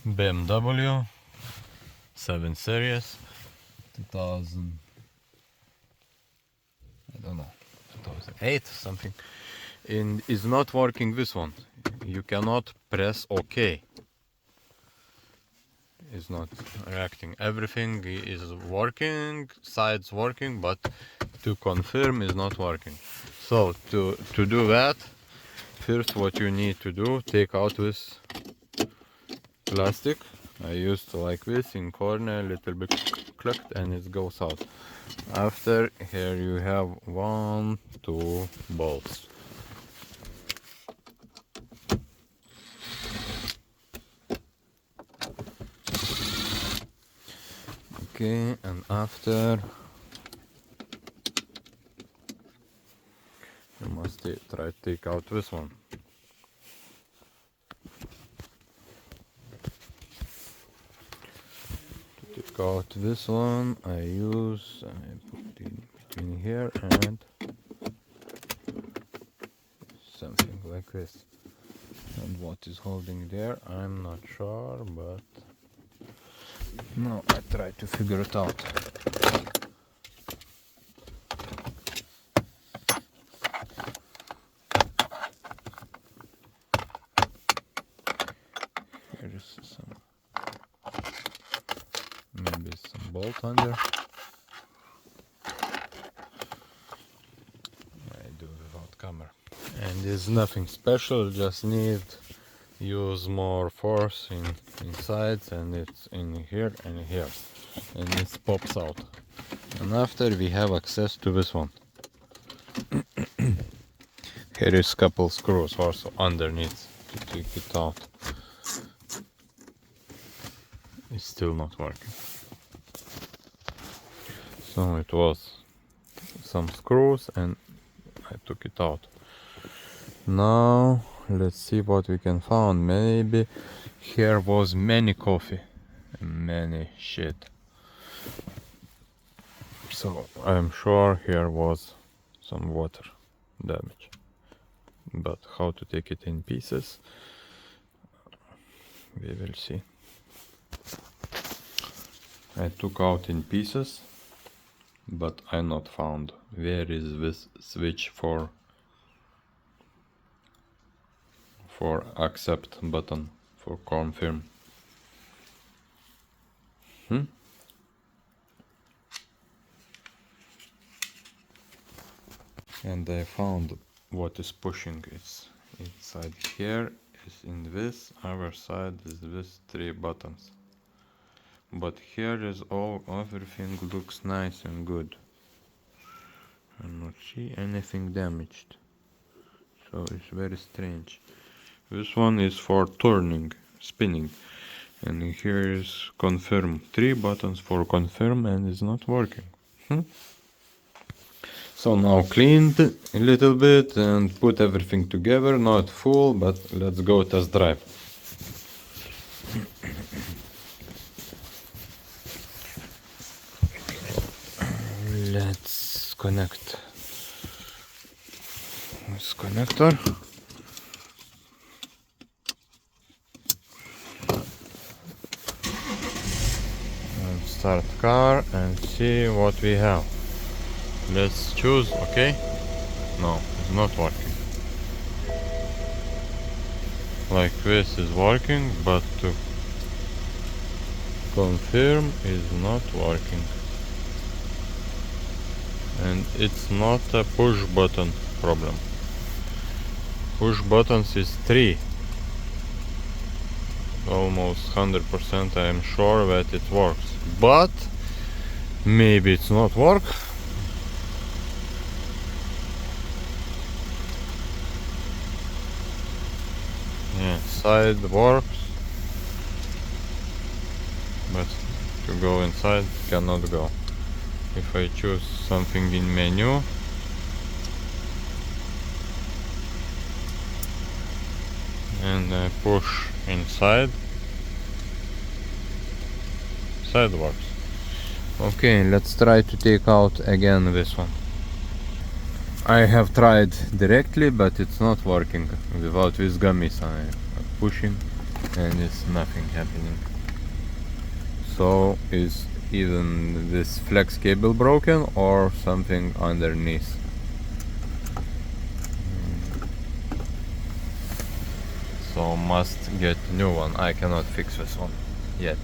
BMW 7 Series 2000, I don't know, 2008 something, and is not working. This one, you cannot press OK. Is not reacting. Everything is working, sides working, but to confirm is not working. So to do that, first what you need to do, take out this plastic. I used to like this in corner, little bit clicked and it goes out. After, here you have 1, 2 bolts. Okay, and after you must try to take out this one. To take out this one, I put it between here and something like this. And what is holding there, I'm not sure, but no, I try to figure it out. Here is maybe some bolt under. I do without camera. And there's nothing special, just need use more force inside, and it's in here and here, and it pops out. And after we have access to this one. Here is couple screws also underneath to take it out. It's still not working. So it was some screws and I took it out. Now let's see what we can find. Maybe here was many coffee and many shit. So I'm sure here was some water damage. But how to take it in pieces, we will see. I took out in pieces, but I not found where is this switch for accept button for confirm. And I found what is pushing. It's inside here, is in this other side is this 3 buttons, but here is everything looks nice and good. I not see anything damaged, so it's very strange. This one is for turning, spinning, and here is confirm, 3 buttons for confirm, and it's not working. So now cleaned a little bit and put everything together, not full, but let's go test drive. Let's connect this connector. And start car and see what we have. Let's choose, okay? No, it's not working. Like this is working, but to confirm is not working. And it's not a push button problem. Push buttons is 3. Almost 100% I am sure that it works. But maybe it's not work. Yeah, side works, but to go inside cannot go. If I choose something in menu, and I push inside, side works. Okay, let's try to take out again this one. I have tried directly, but it's not working without these gummies. I'm pushing and it's nothing happening. So is even this flex cable broken or something underneath? So must get new one. I cannot fix this one yet.